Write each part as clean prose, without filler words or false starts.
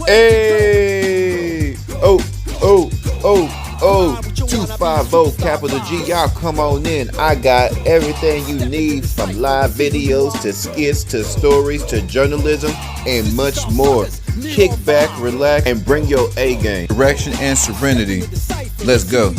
Hey, oh, 250 capital G, y'all come on in. I got everything you need from live videos to skits to stories to journalism and much more. Kick back, relax, and bring your A game. Direction and serenity. Let's go.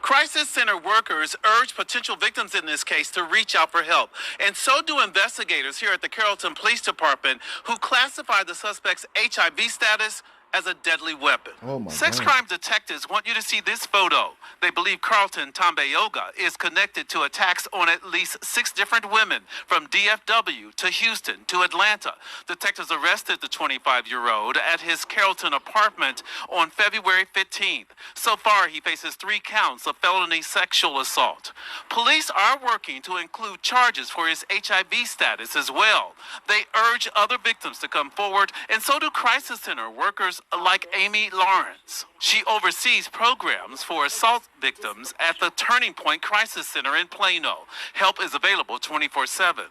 Crisis Center workers urge potential victims in this case to reach out for help. And so do investigators here at the Carrollton Police Department, who classify the suspect's HIV status as a deadly weapon. Sex crime detectives want you to see this photo. They believe Carlton Tambayoga is connected to attacks on at least 6 different women, from DFW to Houston to Atlanta. Detectives arrested the 25-year-old at his Carrollton apartment on February 15th. So far, he faces 3 counts of felony sexual assault. Police are working to include charges for his HIV status as well. They urge other victims to come forward, and so do Crisis Center workers like Amy Lawrence. She oversees programs for assault victims at the Turning Point Crisis Center in Plano. Help is available 24/7.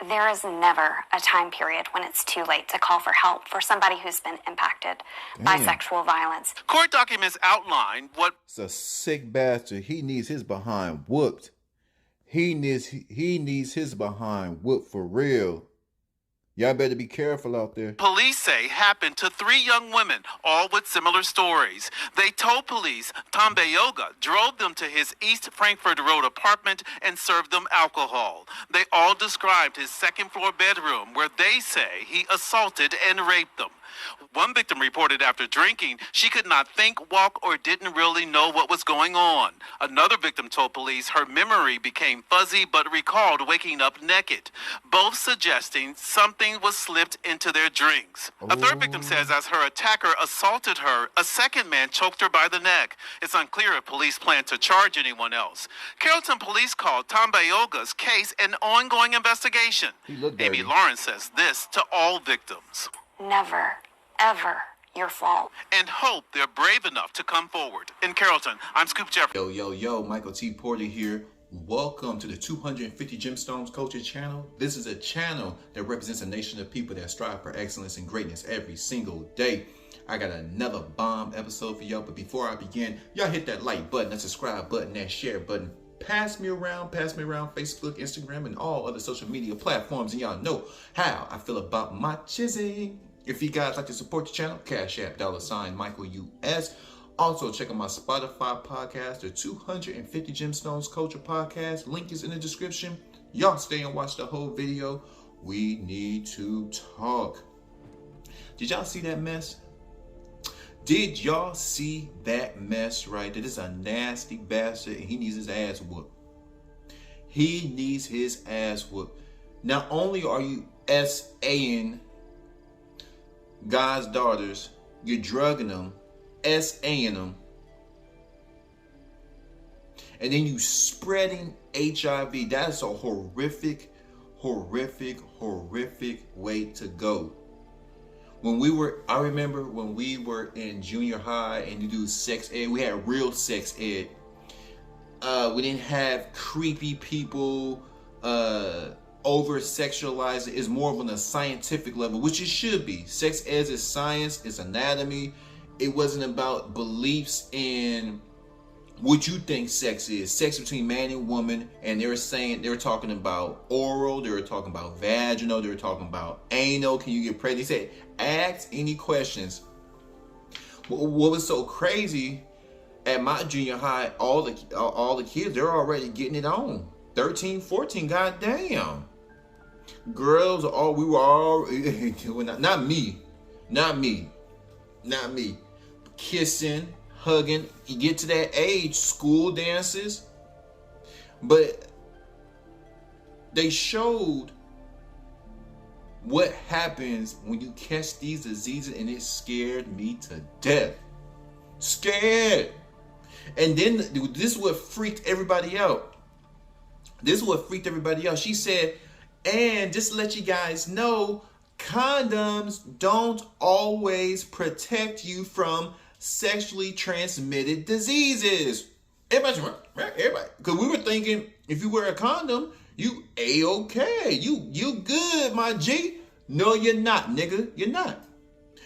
There is never a time period when it's too late to call for help for somebody who's been impacted by sexual violence. Court documents outline what... It's a sick bastard. He needs his behind whooped. He needs his behind whooped for real. Y'all better be careful out there. Police say happened to 3 young women, all with similar stories. They told police Tambayoga drove them to his East Frankfort Road apartment and served them alcohol. They all described his second-floor bedroom, where they say he assaulted and raped them. One victim reported after drinking she could not think, walk, or didn't really know what was going on. Another victim told police her memory became fuzzy but recalled waking up naked, both suggesting something was slipped into their drinks. A third victim says as her attacker assaulted her, a second man choked her by the neck. It's unclear if police plan to charge anyone else. Carrollton police called Tambayoga's case an ongoing investigation. Amy Lawrence says this to all victims. Never, ever your fault. And hope they're brave enough to come forward. In Carrollton, I'm Scoop Jeffrey. Yo, Michael T. Porter here. Welcome to the 250 Gemstones Culture channel. This is a channel that represents a nation of people that strive for excellence and greatness every single day. I got another bomb episode for y'all, but before I begin, y'all hit that like button, that subscribe button, that share button. Pass me around Facebook, Instagram, and all other social media platforms, and y'all know how I feel about my chizzy. If you guys like to support the channel, Cash App, $ Michael US. Also, check out my Spotify podcast, the 250 Gemstones Culture podcast. Link is in the description. Y'all stay and watch the whole video. We need to talk. Did y'all see that mess? Did y'all see that mess, right? That is a nasty bastard, and he needs his ass whooped. He needs his ass whooped. Not only are you SAing God's daughters, you're drugging them, SAing them, and then you spreading HIV. That's a horrific way to go. I remember when we were in junior high and you do sex ed, we had real sex ed. We didn't have creepy people over sexualized. It's more of on a scientific level, which it should be. Sex ed is science, it's anatomy. It wasn't about beliefs in what you think sex is. Sex between man and woman, and they were talking about oral, they were talking about vaginal, they were talking about anal. Can you get pregnant? They said, ask any questions. What was so crazy at my junior high, all the kids, they're already getting it on. 13, 14, goddamn. Girls, we were all, not me. Kissing, hugging. You get to that age, school dances. But they showed what happens when you catch these diseases, and it scared me to death. Scared. And then this is what freaked everybody out. She said, and just to let you guys know, condoms don't always protect you from sexually transmitted diseases. Everybody, because we were thinking if you wear a condom, you A-okay, you good, my G. No, you're not, nigga. You're not.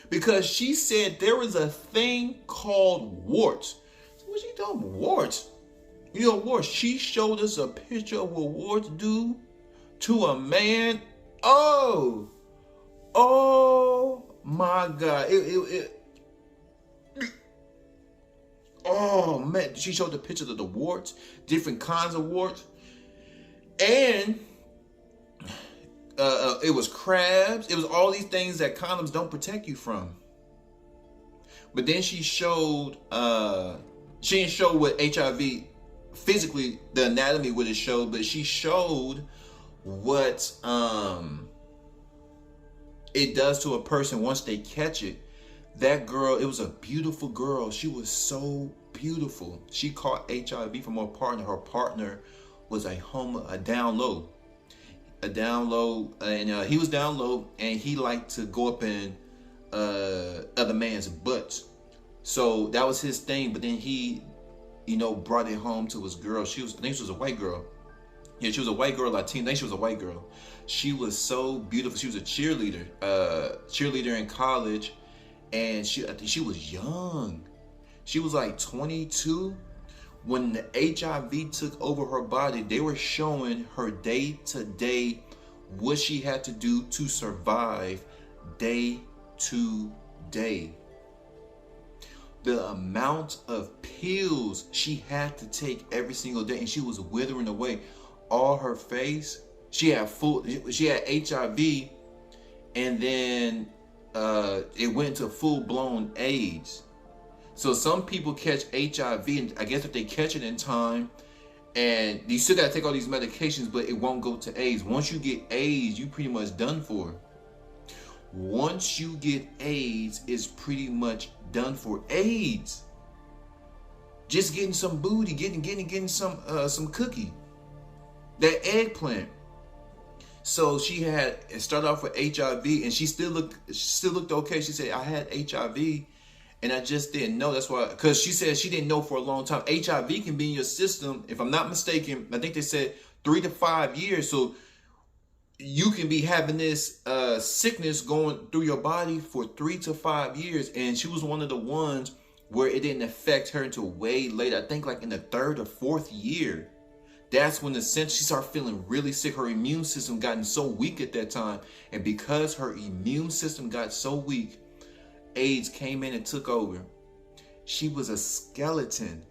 Because she said there was a thing called warts. So what she doing? Warts? You know, warts. She showed us a picture of what warts do to a man. Oh my God. Oh man, she showed the pictures of the warts, different kinds of warts. And it was crabs. It was all these things that condoms don't protect you from. But then she showed, she didn't show what HIV physically, the anatomy would have showed, but she showed what it does to a person once they catch it. That girl, it was a beautiful girl. She was so beautiful. She caught HIV from her partner. Her partner was a down low. And he was down low, and he liked to go up in other man's butts. So that was his thing. But then he, brought it home to his girl. I think she was a white girl. Yeah, she was a white girl, Latina. I think she was a white girl. She was so beautiful. She was a cheerleader in college, and I think she was young. She was like 22. When the HIV took over her body, they were showing her day to day what she had to do to survive day to day. The amount of pills she had to take every single day, and she was withering away. All her face, she had HIV, and then it went to full-blown AIDS. So some people catch HIV, and I guess if they catch it in time, and you still gotta take all these medications, but it won't go to AIDS. Once you get AIDS, you pretty much done for. Once you get AIDS, it's pretty much done for. AIDS. Just getting some booty, getting some cookie. That eggplant. So it started off with HIV, and she still looked okay. She said, I had HIV, and I just didn't know. That's why, because she said she didn't know for a long time. HIV can be in your system, if I'm not mistaken, I think they said 3 to 5 years. So you can be having this sickness going through your body for 3 to 5 years. And she was one of the ones where it didn't affect her until way later. I think like in the 3rd or 4th year. That's when she started feeling really sick. Her immune system gotten so weak at that time. And because her immune system got so weak, AIDS came in and took over. She was a skeleton.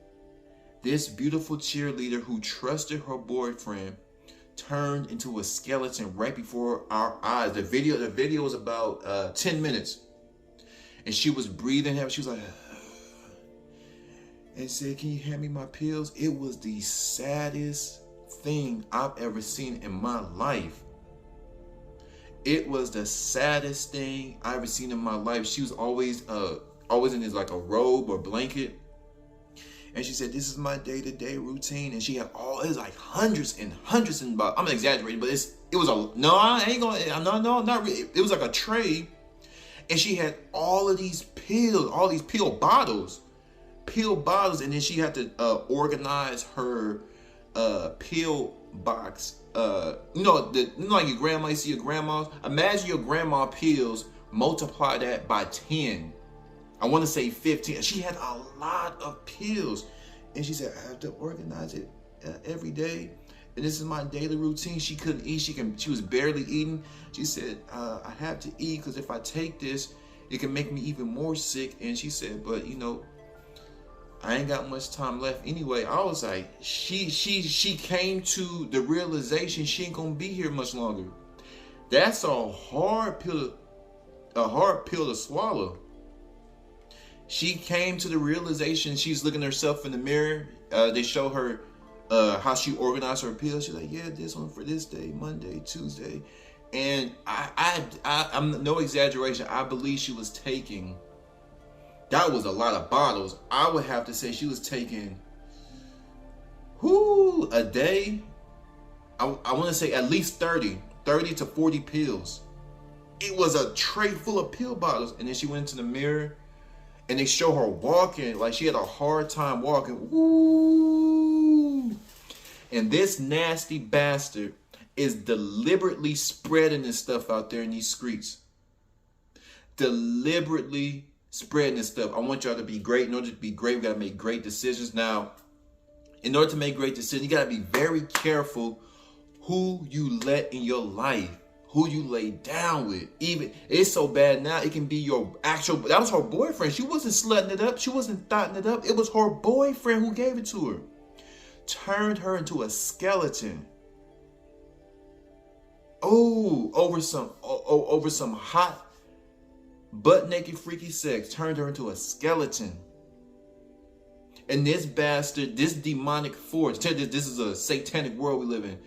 This beautiful cheerleader who trusted her boyfriend turned into a skeleton right before our eyes. The video was about 10 minutes. And she was breathing heavy. She was like, and said, can you hand me my pills? It was the saddest thing I've ever seen in my life. It was the saddest thing I've ever seen in my life. She was always in this like a robe or blanket. And she said, this is my day-to-day routine. And she had it's like hundreds and hundreds and about, I'm exaggerating, but it was not really. It was like a tray. And she had all of these pills, all these pill bottles, and then she had to organize her pill box. Like your grandma, you see your grandma's. Imagine your grandma pills, multiply that by 10. I want to say 15. She had a lot of pills, and she said, I have to organize it every day, and this is my daily routine. She couldn't eat. She was barely eating. She said, I have to eat because if I take this, it can make me even more sick. And she said, but I ain't got much time left anyway. I was like, she came to the realization she ain't gonna be here much longer. That's a hard pill to swallow. She came to the realization. She's looking at herself in the mirror. They show her how she organized her pills. She's like, yeah, this one for this day, Monday, Tuesday. And I'm no exaggeration, I believe she was taking, that was a lot of bottles. I would have to say she was taking a day. I want to say at least 30 to 40 pills. It was a tray full of pill bottles. And then she went into the mirror and they show her walking. Like she had a hard time walking. Ooh. And this nasty bastard is deliberately spreading this stuff out there in these streets. Deliberately spreading this stuff. I want y'all to be great. In order to be great, we got to make great decisions. Now, in order to make great decisions, you got to be very careful who you let in your life, who you lay down with. Even it's so bad now, it can be your actual, that was her boyfriend. She wasn't slutting it up. She wasn't thotting it up. It was her boyfriend who gave it to her. Turned her into a skeleton. Oh, over some hot, butt naked, freaky sex. Turned her into a skeleton. And this bastard, this demonic force, this is a satanic world we live in.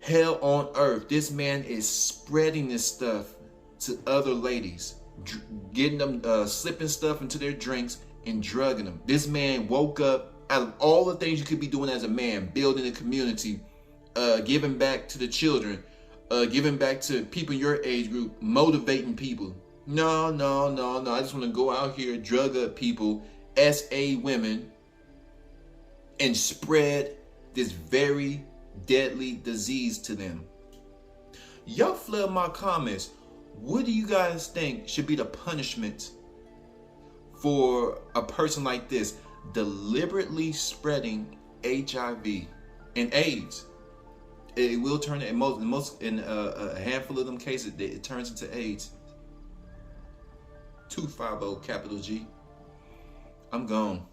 Hell on earth. This man is spreading this stuff to other ladies, getting them, slipping stuff into their drinks and drugging them. This man woke up, out of all the things you could be doing as a man, building a community, giving back to the children, giving back to people in your age group, motivating people. No. I just want to go out here, drug up people, SA women, and spread this very deadly disease to them. Y'all flood my comments. What do you guys think should be the punishment for a person like this deliberately spreading HIV and AIDS? It will turn in a handful of them cases, it turns into AIDS. 250 capital G. I'm gone.